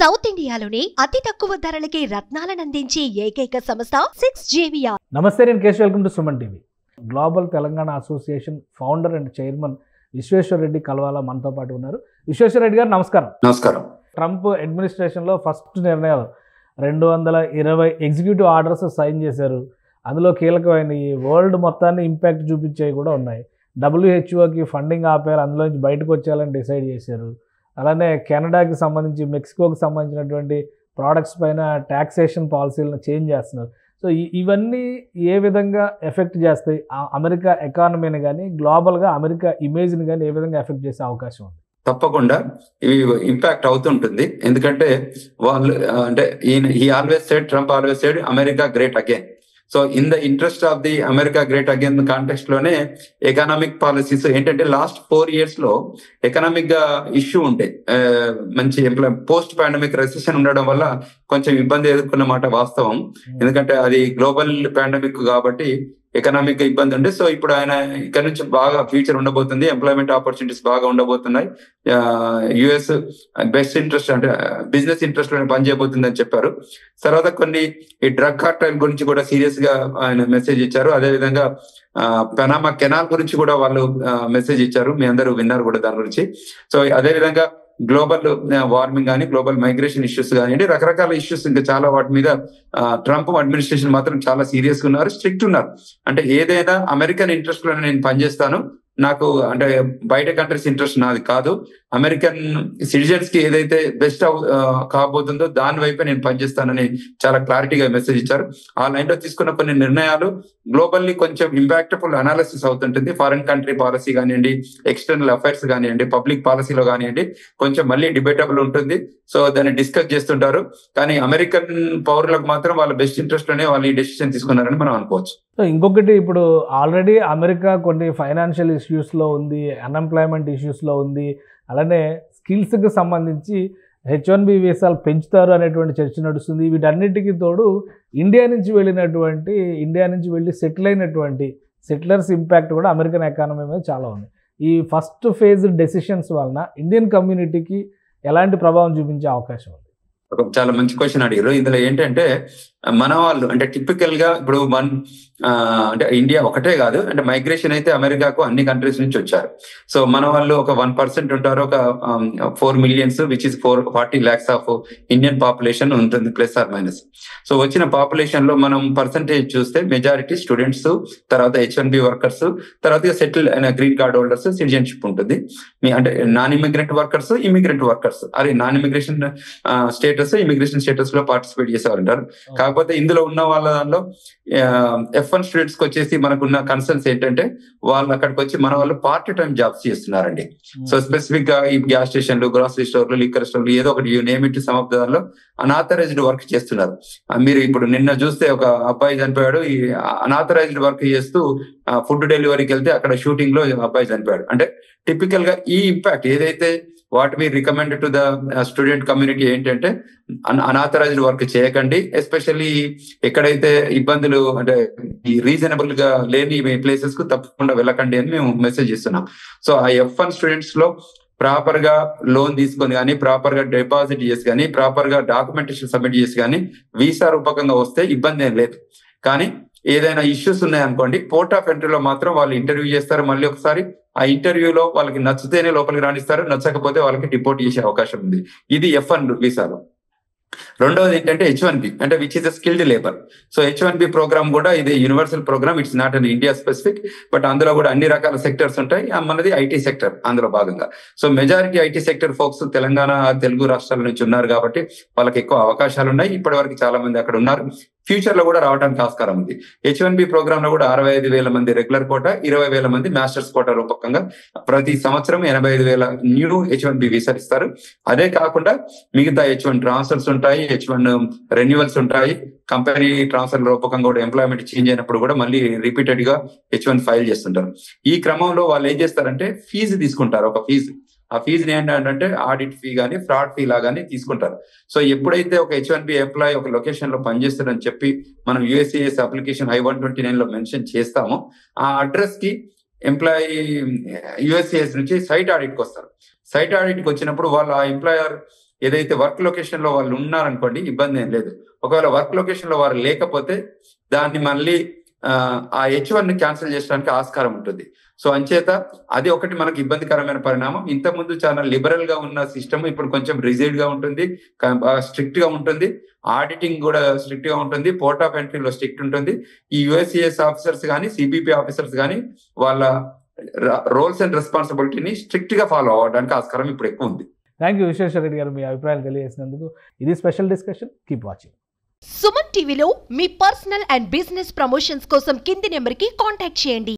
South ఇండియాలోనే అతి తక్కువ ధరలకి రత్నాలనందించే ఏకైక సంస్థ 6JVR. నమస్తే, నేను Keshav. Welcome to Suman TV. Global Telangana association founder and chairman Vishweshwar Reddy Kalvala మనతో పాటు ఉన్నారు. విశ్వేశ్వర్ రెడ్డి గారు నమస్కారం. నమస్కారం. ట్రంప్ అడ్మినిస్ట్రేషన్లో ఫస్ట్ నిర్ణయాలు 220 ఎగ్జిక్యూటివ్ ఆర్డర్స్ సైన్ చేశారు. అందులో కీలకమైన ఈ వరల్డ్ మొత్తాన్ని ఇంపాక్ట్ చూపించేవి కూడా ఉన్నాయి. WHOకి ఫండింగ్ ఆపేయాలి, అందులో నుంచి బయటకు వచ్చేయాలని డిసైడ్ చేశారు. అలానే కెనడాకి సంబంధించి, మెక్సికోకి సంబంధించినటువంటి ప్రోడక్ట్స్ పైన ట్యాక్సేషన్ పాలసీలను చేంజ్ చేస్తున్నారు. సో ఇవన్నీ ఏ విధంగా ఎఫెక్ట్ చేస్తాయి అమెరికా ఎకానమీని కానీ, గ్లోబల్గా అమెరికా ఇమేజ్ని కానీ ఏ విధంగా ఎఫెక్ట్ చేసే అవకాశం ఉంది? తప్పకుండా ఇవి ఇంపాక్ట్ అవుతుంటుంది. ఎందుకంటే వాళ్ళు అంటే Trump always said America great again. So in the interest of the America great again context లోనే ఎకనామిక్ పాలసీస్ ఏంటంటే లాస్ట్ 4 years లో ఎకనామిక్ గా ఇష్యూ ఉంటే మంచి పోస్ట్ పాండమిక్ రెసెషన్ ఉండడం వల్ల కొంచెం ఇబ్బంది ఎదుర్కొన్న మాట వాస్తవం. ఎందుకంటే అది గ్లోబల్ పాండమిక్ కాబట్టి ఎకనామిక్ ఇబ్బంది ఉండే. సో ఇప్పుడు ఆయన ఇక్కడ నుంచి బాగా ఫ్యూచర్ ఉండబోతుంది, ఎంప్లాయ్మెంట్ ఆపర్చునిటీస్ బాగా ఉండబోతున్నాయి, యుఎస్ బెస్ట్ ఇంట్రెస్ట్ అంటే బిజినెస్ ఇంట్రెస్ట్ లోనే పనిచేయబోతుంది అని చెప్పారు. తర్వాత కొన్ని ఈ డ్రగ్ కార్టెల్ గురించి కూడా సీరియస్ గా ఆయన మెసేజ్ ఇచ్చారు. అదేవిధంగా పనామా కెనాల్ గురించి కూడా వాళ్ళు మెసేజ్ ఇచ్చారు. మీ అందరూ విన్నారు కూడా దాని గురించి. సో అదేవిధంగా గ్లోబల్ వార్మింగ్ కానీ, గ్లోబల్ మైగ్రేషన్ ఇష్యూస్ కానివ్వండి, రకరకాల ఇష్యూస్ ఇంకా చాలా వాటి మీద ట్రంప్ అడ్మినిస్ట్రేషన్ మాత్రం చాలా సీరియస్ గా ఉన్నారు, స్ట్రిక్ట్ ఉన్నారు. అంటే ఏదైనా అమెరికన్ ఇంట్రెస్ట్ లో నేను పనిచేస్తాను, నాకు అంటే బయట కంట్రీస్ ఇంట్రెస్ట్ నాది కాదు, అమెరికన్ సిటిజన్స్ కి ఏదైతే బెస్ట్ కాబోతుందో దాని వైపే నేను పనిచేస్తానని చాలా క్లారిటీగా మెసేజ్ ఇచ్చారు. ఆ లైన్ లో తీసుకున్న కొన్ని నిర్ణయాలు గ్లోబల్లీ కొంచెం ఇంపాక్ట్ఫుల్ అనాలిసిస్ అవుతుంటుంది. ఫారిన్ కంట్రీ పాలసీ కానివ్వండి, ఎక్స్టర్నల్ అఫైర్స్ కానివ్వండి, పబ్లిక్ పాలసీలో కానివ్వండి, కొంచెం మళ్ళీ డిబేటబుల్ ఉంటుంది. సో దాన్ని డిస్కస్ చేస్తుంటారు. కానీ అమెరికన్ పౌరులకు మాత్రం వాళ్ళ బెస్ట్ ఇంట్రెస్ట్ లోనే వాళ్ళు ఈ డెసిషన్ తీసుకున్నారని మనం అనుకోవచ్చు. సో ఇంకొకటి, ఇప్పుడు ఆల్రెడీ అమెరికా కొన్ని ఫైనాన్షియల్ ఇష్యూస్లో ఉంది, అన్ఎంప్లాయ్మెంట్ ఇష్యూస్లో ఉంది. అలానే స్కిల్స్కి సంబంధించి H1B వీసాలు పెంచుతారు అనేటువంటి చర్చ నడుస్తుంది. వీటన్నిటికీ తోడు ఇండియా నుంచి వెళ్ళి సెటిల్ అయినటువంటి సెటిలర్స్ ఇంపాక్ట్ కూడా అమెరికన్ ఎకానమీ మీద చాలా ఉంది. ఈ ఫస్ట్ ఫేజ్ డెసిషన్స్ వలన ఇండియన్ కమ్యూనిటీకి ఎలాంటి ప్రభావం చూపించే అవకాశం ఉంది? చాలా మంచి క్వశ్చన్ అడిగారు. ఇందులో ఏంటంటే మన వాళ్ళు అంటే టిపికల్ గా ఇప్పుడు అంటే ఇండియా ఒకటే కాదు, అంటే మైగ్రేషన్ అయితే అమెరికాకు అన్ని కంట్రీస్ నుంచి వచ్చారు. సో మన వాళ్ళు ఒక 1% ఉంటారు, ఒక 4 million, which is 40 lakhs of Indian population ఉంటుంది, ప్లస్ ఆర్ మైనస్. సో వచ్చిన పాపులేషన్ లో మనం పర్సంటేజ్ చూస్తే మెజారిటీ స్టూడెంట్స్, తర్వాత H1B వర్కర్స్, తర్వాత సెటిల్ అయిన గ్రీన్ కార్డ్ హోల్డర్స్, సిటిజన్షిప్ ఉంటుంది. అంటే non immigrant workers, immigrant workers, అదే non immigration status, immigration status లో పార్టిసిపేట్ చేసేవారు ఉంటారు. కాకపోతే ఇందులో ఉన్న వాళ్ళ దానిలో F1 స్టూడెంట్స్ కి వచ్చేసి మనకున్న కన్సర్న్స్ ఏంటంటే వాళ్ళు అక్కడికి వచ్చి మన వాళ్ళు పార్ట్ టైం జాబ్స్ చేస్తున్నారండి. సో స్పెసిఫిక్ గా ఈ గ్యాస్ స్టేషన్లు, గ్రాసరీ స్టోర్లు, లిక్కర్ స్టోర్లు, ఏదో ఒకటి నేమ్ ఇట్ సమ్ ఆఫ్ దానిలో అనాథరైజ్డ్ వర్క్ చేస్తున్నారు. మీరు ఇప్పుడు నిన్న చూస్తే ఒక అబ్బాయి చనిపోయాడు, ఈ అనాథరైజ్డ్ వర్క్ చేస్తూ ఫుడ్ డెలివరీకి వెళ్తే అక్కడ షూటింగ్ లో అబ్బాయి చనిపోయాడు. అంటే టిపికల్ గా ఈ ఇంపాక్ట్ ఏదైతే what we recommend to the student community ఏంటంటే అనాథరైజ్డ్ వర్క్ చేయకండి, ఎస్పెషల్లీ ఎక్కడైతే ఇబ్బందులు అంటే ఈ రీజనబుల్ గా లేని ప్లేసెస్ కు తప్పకుండా వెళ్ళకండి అని మేము మెసేజ్ ఇస్తున్నాం. సో ఆ F1 స్టూడెంట్స్ లో ప్రాపర్ గా లోన్ తీసుకొని కానీ, ప్రాపర్ గా డిపాజిట్ చేసి కానీ, ప్రాపర్ గా డాక్యుమెంటేషన్ సబ్మిట్ చేసి కానీ వీసా రూపకంగా వస్తే ఇబ్బంది ఏం లేదు. కానీ ఏదైనా ఇష్యూస్ ఉన్నాయనుకోండి, పోర్ట్ ఆఫ్ ఎంట్రీలో మాత్రం వాళ్ళు ఇంటర్వ్యూ చేస్తారు. మళ్ళీ ఒకసారి ఆ ఇంటర్వ్యూలో వాళ్ళకి నచ్చితేనే లోపలికి రాణిస్తారు, నచ్చకపోతే వాళ్ళకి డిపోర్ట్ చేసే అవకాశం ఉంది. ఇది F1 వీసాలో. రెండవది ఏంటంటే H1B, అంటే which is skilled labour. So H1B programme కూడా ఇది universal programme, it's not an India specific, but అందులో కూడా అన్ని రకాల సెక్టర్స్ ఉంటాయి. మనది ఐటీ సెక్టర్ అందులో భాగంగా. So majority IT sector folks Telangana, Telugu రాష్ట్రాల నుంచి ఉన్నారు కాబట్టి వాళ్ళకి ఎక్కువ అవకాశాలు ఉన్నాయి. ఇప్పటి వరకు చాలా మంది అక్కడ ఉన్నారు, ఫ్యూచర్ లో కూడా రావడానికి ఆస్కారం ఉంది. H1B ప్రోగ్రామ్ లో కూడా 65,000 మంది రెగ్యులర్ కోటా, 20,000 మంది మాస్టర్స్ కోటా రూపకంగా ప్రతి సంవత్సరం 85,000 న్యూ H1B వీసాలు ఇస్తారు. అదే కాకుండా మిగతా H1 ట్రాన్స్ఫర్స్ ఉంటాయి, H1 రెన్యువల్స్ ఉంటాయి. కంపెనీ ట్రాన్స్ఫర్ రూపకంగా కూడా ఎంప్లాయ్మెంట్ చేంజ్ అయినప్పుడు కూడా మళ్ళీ రిపీటెడ్ గా H1 ఫైల్ చేస్తుంటారు. ఈ క్రమంలో వాళ్ళు ఏం చేస్తారంటే ఫీజు తీసుకుంటారు, ఒక ఫీజు. ఆ ఫీజుని ఏంటంటే ఆడిట్ ఫీ కానీ, ఫ్రాడ్ ఫీ లాగానే తీసుకుంటారు. సో ఎప్పుడైతే ఒక H1B ఎంప్లాయీ ఒక లొకేషన్ లో పనిచేస్తారని చెప్పి మనం USCIS అప్లికేషన్ I-129 లో మెన్షన్ చేస్తామో, ఆ అడ్రస్ కి ఎంప్లాయీ USCIS నుంచి సైట్ ఆడిట్ కి వస్తారు. సైట్ ఆడిట్ కి వచ్చినప్పుడు వాళ్ళు ఆ ఎంప్లాయర్ ఏదైతే వర్క్ లొకేషన్ లో వాళ్ళు ఉన్నారనుకోండి ఇబ్బంది ఏం లేదు. ఒకవేళ వర్క్ లొకేషన్ లో వారు లేకపోతే దాన్ని మళ్ళీ ఆ H1 ని క్యాన్సిల్ చేయడానికి ఆస్కారం ఉంటుంది. సో అంచేత అది ఒకటి మనకి ఇబ్బందికరమైన పరిణామం. ఇంతకుముందు చాలా లిబరల్ గా ఉన్న సిస్టమ్ ఇప్పుడు కొంచెం రిజిడ్ గా ఉంటుంది, స్ట్రిక్ట్ గా ఉంటుంది. ఆడిటింగ్ కూడా స్ట్రిక్ట్ గా ఉంటుంది, పోర్ట్ ఆఫ్ ఎంట్రీలో స్ట్రిక్ట్ ఉంటుంది. ఈ USCIS ఆఫీసర్స్ కానీ CBP ఆఫీసర్స్ కానీ వాళ్ళ రోల్స్ అండ్ రెస్పాన్సిబిలిటీని స్ట్రిక్ట్ గా ఫాలో అవ్వడానికి ఆస్కారం ఇప్పుడు ఎక్కువ ఉంది. థ్యాంక్ యూ విశ్వేశ్వర రెడ్డి గారు, మీ అభిప్రాయాలు తెలియజేసినందుకు. ఇది special discussion. Keep watching. Suman టీవీలో మీ పర్సనల్ అండ్ బిజినెస్ ప్రమోషన్స్ కోసం కింది నెంబర్కి కాంటాక్ట్ చేయండి.